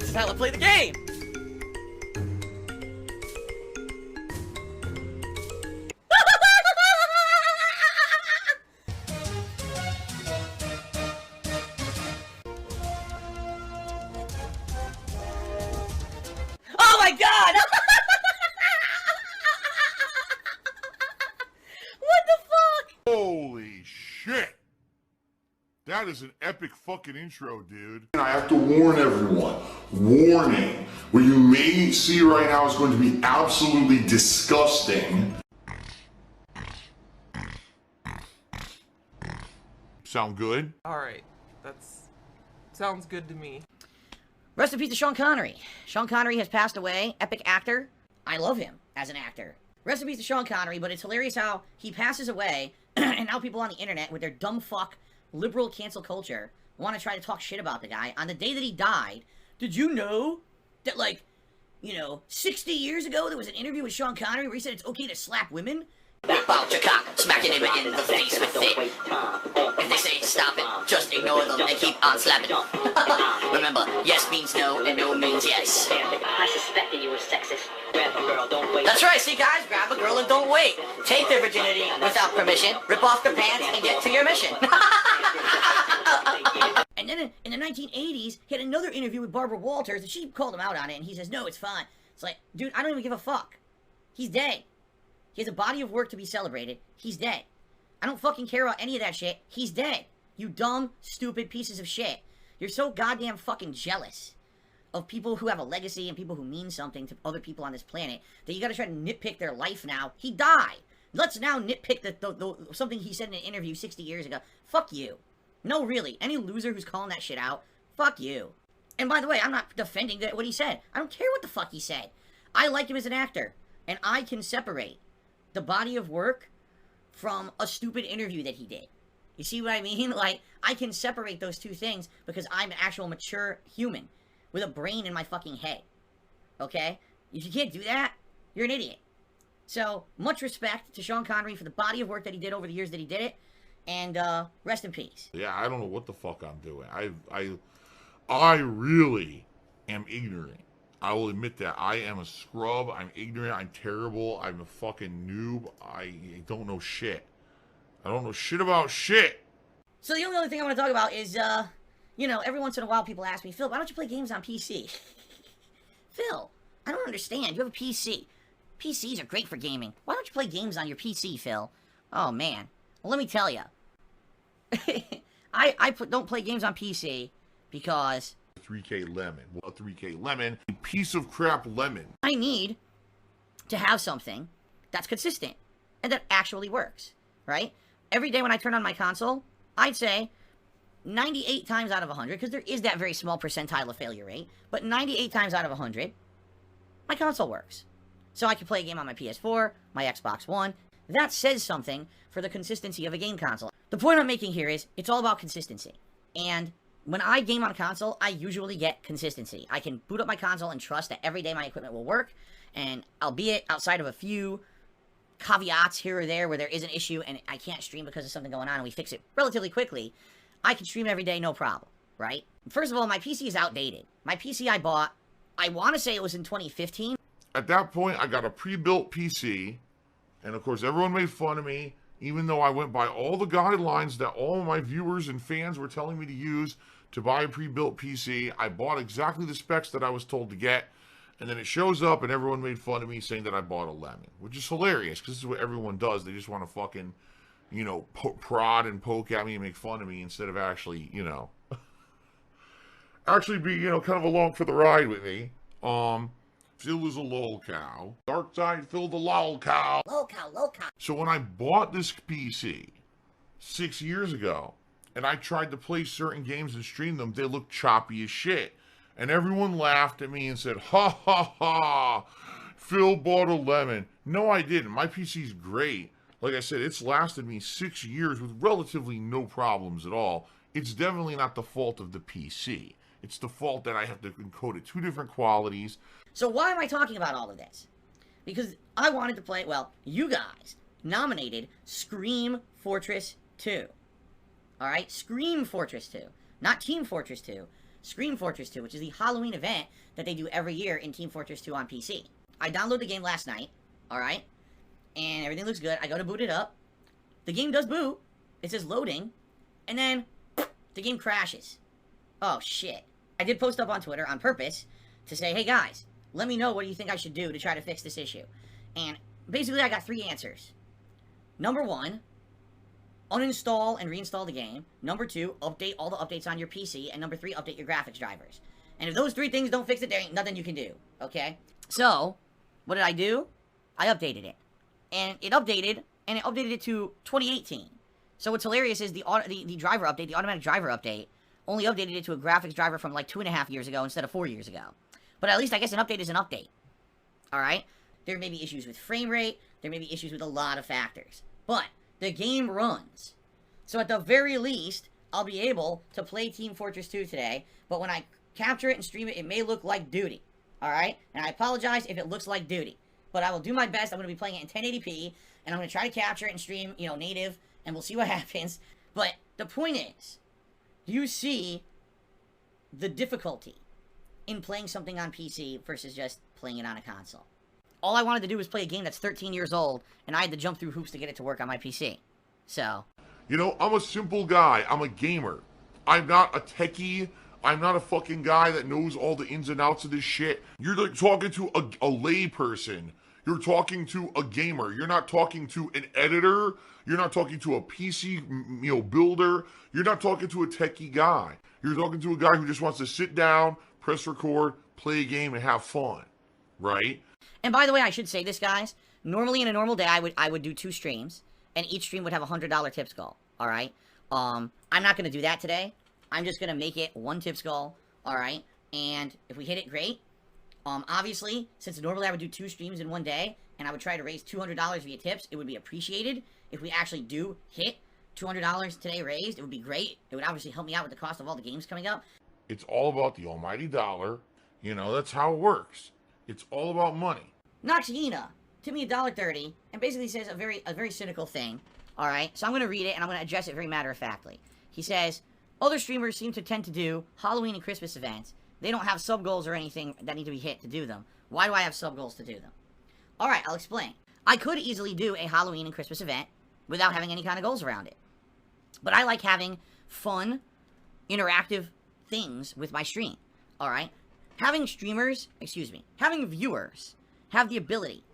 This is how I play the game! Oh my god! What the fuck? Holy shit! That is an epic fucking intro, dude. And I have to warn everyone. Warning. What you may see right now is going to be absolutely disgusting. Sound good? Alright, sounds good to me. Rest in peace to Sean Connery. Sean Connery has passed away. Epic actor. I love him as an actor. Rest in peace to Sean Connery, but it's hilarious how he passes away, and now people on the internet with their dumb fuck liberal cancel culture want to try to talk shit about the guy. On the day that he died, did you know that, like, 60 years ago there was an interview with Sean Connery where he said it's okay to slap women? Whip out your cock, smacking him in the face with it. If they say to stop it, just ignore them and keep on slapping. Remember, yes means no and no means yes. I suspected you were sexist. Grab a girl, don't wait. That's right, see guys, grab a girl and don't wait. Take their virginity without permission, rip off their pants and get to your mission. And then in the 1980s, he had another interview with Barbara Walters and she called him out on it and he says, no, it's fine. It's like, dude, I don't even give a fuck. He's dead. He has a body of work to be celebrated. He's dead. I don't fucking care about any of that shit. He's dead. You dumb, stupid pieces of shit. You're so goddamn fucking jealous of people who have a legacy and people who mean something to other people on this planet that you gotta try to nitpick their life now. He died. Let's now nitpick the something he said in an interview 60 years ago. Fuck you. No, really. Any loser who's calling that shit out, fuck you. And by the way, I'm not defending what he said. I don't care what the fuck he said. I like him as an actor. And I can separate the body of work from a stupid interview that he did. You see what I mean? Like, I can separate those two things because I'm an actual mature human with a brain in my fucking head. Okay? If you can't do that, you're an idiot. So, much respect to Sean Connery for the body of work that he did over the years that he did it. And, rest in peace. Yeah, I don't know what the fuck I'm doing. I really am ignorant. I will admit that. I am a scrub. I'm ignorant. I'm terrible. I'm a fucking noob. I don't know shit. I don't know shit about shit. So the only other thing I want to talk about is, every once in a while people ask me, Phil, why don't you play games on PC? Phil, I don't understand. You have a PC. PCs are great for gaming. Why don't you play games on your PC, Phil? Oh, man. Well, let me tell you. I don't play games on PC because 3K lemon. Well, 3K lemon. A piece of crap lemon. I need to have something that's consistent and that actually works, right? Every day when I turn on my console, I'd say 98 times out of 100, because there is that very small percentile of failure rate, but 98 times out of 100, my console works. So I can play a game on my PS4, my Xbox One. That says something for the consistency of a game console. The point I'm making here is, it's all about consistency. And when I game on a console, I usually get consistency. I can boot up my console and trust that every day my equipment will work, and albeit outside of a few caveats here or there where there is an issue and I can't stream because of something going on and we fix it relatively quickly, I can stream every day, no problem, right? First of all, my PC is outdated. My PC I bought, I want to say it was in 2015. At that point, I got a pre-built PC, and of course everyone made fun of me, even though I went by all the guidelines that all of my viewers and fans were telling me to use to buy a pre-built PC. I bought exactly the specs that I was told to get, and then it shows up and everyone made fun of me saying that I bought a lemon, which is hilarious because this is what everyone does. They just want to fucking, prod and poke at me and make fun of me instead of actually, actually be, kind of along for the ride with me. Phil is a lol cow. Dark side, Phil the lol cow. Lol cow, lol cow. So when I bought this PC 6 years ago, and I tried to play certain games and stream them, they looked choppy as shit. And everyone laughed at me and said, ha ha ha, Phil bought a lemon. No, I didn't. My PC's great. Like I said, it's lasted me 6 years with relatively no problems at all. It's definitely not the fault of the PC. It's the fault that I have to encode it 2 different qualities. So why am I talking about all of this? Because I wanted to play, well, you guys nominated Scream Fortress 2. Alright? Scream Fortress 2. Not Team Fortress 2. Scream Fortress 2, which is the Halloween event that they do every year in Team Fortress 2 on PC. I downloaded the game last night, alright? And everything looks good. I go to boot it up. The game does boot. It says loading. And then, the game crashes. Oh, shit. I did post up on Twitter on purpose to say, hey guys, let me know what you think I should do to try to fix this issue. And basically I got 3 answers. Number 1, uninstall and reinstall the game. Number 2, update all the updates on your PC. And number 3, update your graphics drivers. And if those 3 things don't fix it, there ain't nothing you can do. Okay? So, what did I do? I updated it. And it updated it to 2018. So what's hilarious is the driver update, the automatic driver update, only updated it to a graphics driver from like 2.5 years ago instead of 4 years ago. But at least I guess an update is an update. Alright? There may be issues with frame rate, there may be issues with a lot of factors. But the game runs. So at the very least, I'll be able to play Team Fortress 2 today, but when I capture it and stream it, it may look like duty. Alright? And I apologize if it looks like duty. But I will do my best. I'm going to be playing it in 1080p, and I'm going to try to capture it and stream, you know, native, and we'll see what happens. But the point is, do you see the difficulty in playing something on PC versus just playing it on a console? All I wanted to do was play a game that's 13 years old, and I had to jump through hoops to get it to work on my PC. So. You know, I'm a simple guy. I'm a gamer. I'm not a techie. I'm not a fucking guy that knows all the ins and outs of this shit. You're like talking to a lay person. You're talking to a gamer. You're not talking to an editor. You're not talking to a PC, you know, builder. You're not talking to a techie guy. You're talking to a guy who just wants to sit down, press record, play a game, and have fun, right? And by the way, I should say this, guys. Normally, in a normal day, I would do 2 streams, and each stream would have a $100 tips goal. All right. I'm not gonna do that today. I'm just gonna make it 1 tips goal. All right. And if we hit it, great. Obviously, since normally I would do 2 streams in one day, and I would try to raise $200 via tips, it would be appreciated. If we actually do hit $200 today raised, it would be great. It would obviously help me out with the cost of all the games coming up. It's all about the almighty dollar. You know, that's how it works. It's all about money. Noxina to me $1.30 and basically says a very cynical thing. All right, so I'm going to read it and I'm going to address it very matter-of-factly. He says, other streamers seem to tend to do Halloween and Christmas events. They don't have sub-goals or anything that need to be hit to do them. Why do I have sub-goals to do them? Alright, I'll explain. I could easily do a Halloween and Christmas event without having any kind of goals around it. But I like having fun, interactive things with my stream. Alright? Having viewers have the ability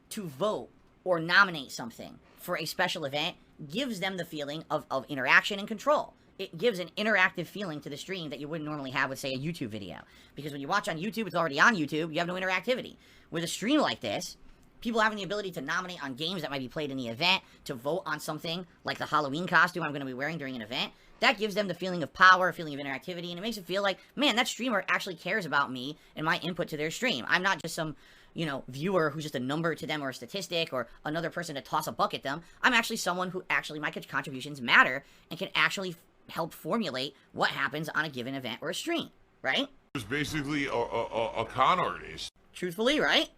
to vote or nominate something for a special event gives them the feeling of interaction and control. It gives an interactive feeling to the stream that you wouldn't normally have with, say, a YouTube video. Because when you watch on YouTube, it's already on YouTube, you have no interactivity. With a stream like this, people having the ability to nominate on games that might be played in the event, to vote on something like the Halloween costume I'm going to be wearing during an event, that gives them the feeling of power, a feeling of interactivity, and it makes it feel like, man, that streamer actually cares about me and my input to their stream. I'm not just some, you know, viewer who's just a number to them or a statistic or another person to toss a buck at them. I'm actually someone who actually, my contributions matter and can actually help formulate what happens on a given event or a stream, right? It's basically a con artist. Truthfully, right?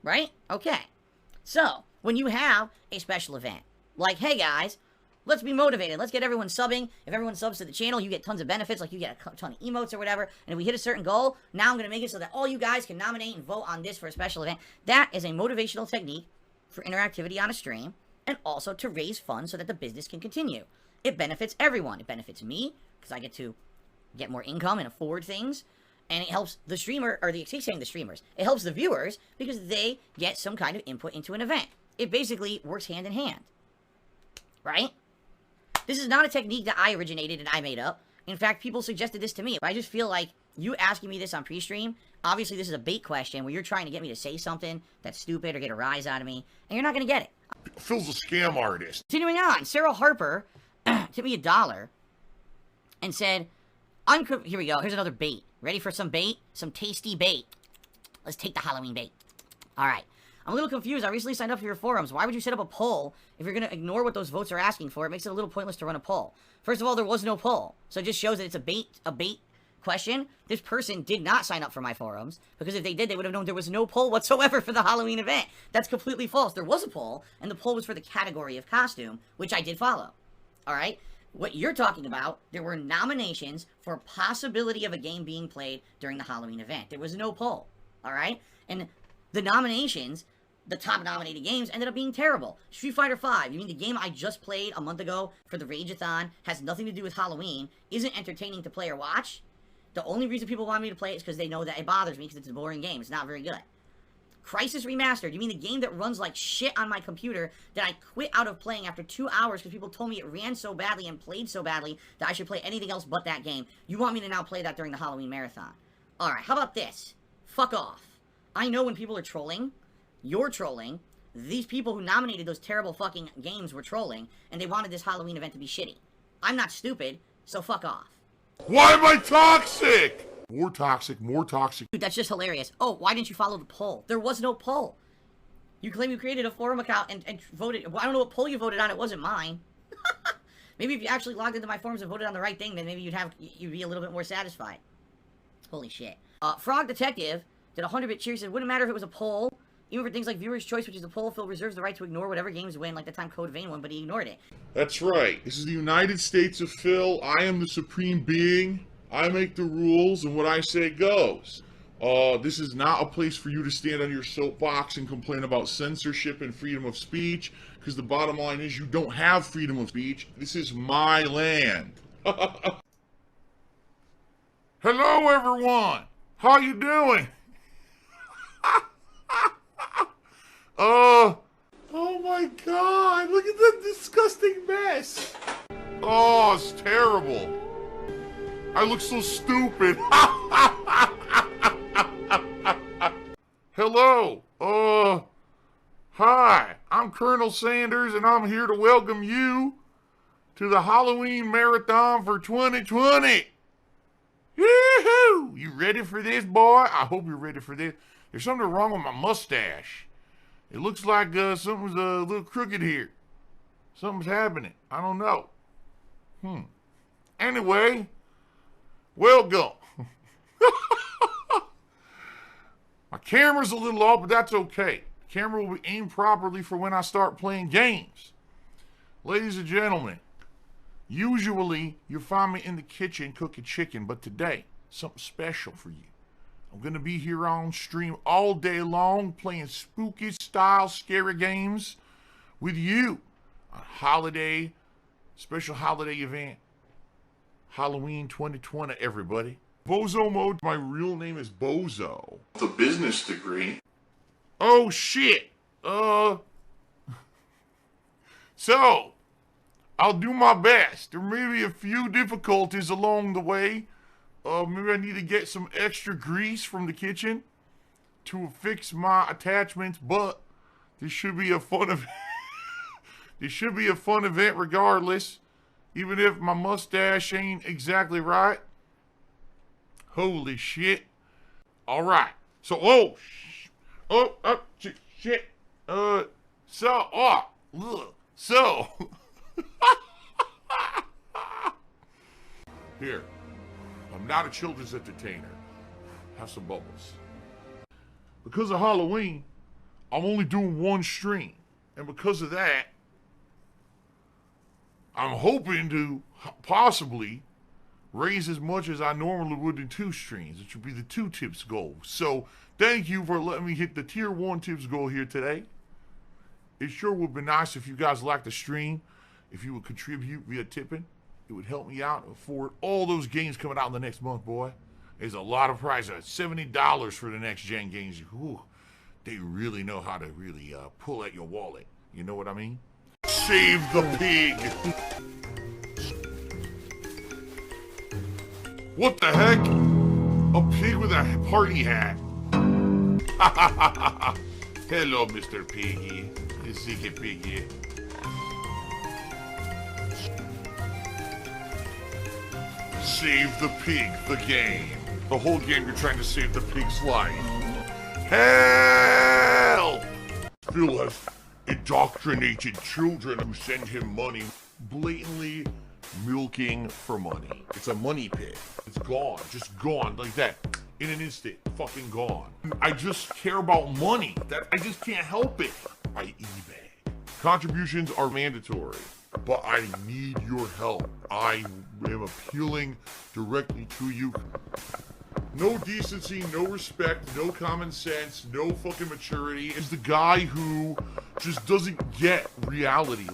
Right? Okay. So, when you have a special event, like, hey guys, let's be motivated, let's get everyone subbing. If everyone subs to the channel, you get tons of benefits, like you get a ton of emotes or whatever, and if we hit a certain goal, now I'm going to make it so that all you guys can nominate and vote on this for a special event. That is a motivational technique for interactivity on a stream, and also to raise funds so that the business can continue. It benefits everyone. It benefits me, because I get to get more income and afford things. And it helps the streamer, or it helps the viewers, because they get some kind of input into an event. It basically works hand in hand. Right? This is not a technique that I originated and I made up. In fact, people suggested this to me. I just feel like you asking me this on pre-stream, obviously this is a bait question where you're trying to get me to say something that's stupid or get a rise out of me, and you're not going to get it. Phil's a scam artist. Continuing on, Sarah Harper tipped me $1 and said, here we go, here's another bait. Ready for some bait? Some tasty bait. Let's take the Halloween bait. Alright. I'm a little confused. I recently signed up for your forums. Why would you set up a poll if you're going to ignore what those votes are asking for? It makes it a little pointless to run a poll. First of all, there was no poll. So it just shows that it's a bait question. This person did not sign up for my forums, because if they did, they would have known there was no poll whatsoever for the Halloween event. That's completely false. There was a poll, and the poll was for the category of costume, which I did follow. Alright? What you're talking about, there were nominations for possibility of a game being played during the Halloween event. There was no poll, all right? And the nominations, the top nominated games, ended up being terrible. Street Fighter V, you mean the game I just played a month ago for the Rageathon, has nothing to do with Halloween, isn't entertaining to play or watch? The only reason people want me to play it is because they know that it bothers me because it's a boring game. It's not very good. Crisis Remastered, you mean the game that runs like shit on my computer that I quit out of playing after 2 hours because people told me it ran so badly and played so badly that I should play anything else but that game. You want me to now play that during the Halloween marathon? Alright, how about this? Fuck off. I know when people are trolling, you're trolling, these people who nominated those terrible fucking games were trolling, and they wanted this Halloween event to be shitty. I'm not stupid, so fuck off. Why am I toxic? More toxic, more toxic. Dude, that's just hilarious. Oh, why didn't you follow the poll? There was no poll. You claim you created a forum account and voted. Well, I don't know what poll you voted on. It wasn't mine. Maybe if you actually logged into my forums and voted on the right thing, then maybe you'd be a little bit more satisfied. Holy shit. Frog Detective did a 100-bit cheer. He said, wouldn't matter if it was a poll. Even for things like Viewer's Choice, which is a poll, Phil reserves the right to ignore whatever games win, like the time Code Vein won, but he ignored it. That's right. This is the United States of Phil. I am the supreme being. I make the rules, and what I say goes. This is not a place for you to stand on your soapbox and complain about censorship and freedom of speech, because the bottom line is you don't have freedom of speech. This is my land. Hello, everyone. How you doing? Oh my God, look at that disgusting mess. Oh, it's terrible. I look so stupid. Hello. Hi. I'm Colonel Sanders, and I'm here to welcome you to the Halloween Marathon for 2020. Yoo-hoo! You ready for this, boy? I hope you're ready for this. There's something wrong with my mustache. It looks like something's a little crooked here. Something's happening. I don't know. Anyway, welcome. My camera's a little off, but that's okay. The camera will be aimed properly for when I start playing games. Ladies and gentlemen, usually you find me in the kitchen cooking chicken, but today, something special for you. I'm going to be here on stream all day long playing spooky style scary games with you. A holiday, special holiday event. Halloween 2020, everybody. Bozo mode. My real name is Bozo. It's a business degree. Oh, shit. So, I'll do my best. There may be a few difficulties along the way. Maybe I need to get some extra grease from the kitchen to fix my attachments, but this should be a fun event. This should be a fun event regardless, even if my mustache ain't exactly right. Holy shit. All right. So, shit. So, here. I'm not a children's entertainer. Have some bubbles. Because of Halloween, I'm only doing one stream. And because of that, I'm hoping to possibly raise as much as I normally would in 2 streams. It should be the 2 tips goal. So thank you for letting me hit the tier 1 tips goal here today. It sure would be nice if you guys liked the stream, if you would contribute via tipping. It would help me out afford all those games coming out in the next month, boy. There's a lot of prizes. $70 for the next gen games. Ooh, they really know how to really pull at your wallet. You know what I mean? Save the pig. What the heck? A pig with a party hat. Hello, Mr. Piggy. Ziggy Piggy. Save the pig, the game. The whole game you're trying to save the pig's life. Help! Phil has indoctrinated children who send him money, blatantly milking for money. It's a money pit. It's gone, just gone like that. In an instant, fucking gone. I just care about money. I just can't help it. By eBay. Contributions are mandatory. but I need your help. I am appealing directly to you. No decency, no respect, no common sense, no fucking maturity. Is the guy who just doesn't get reality.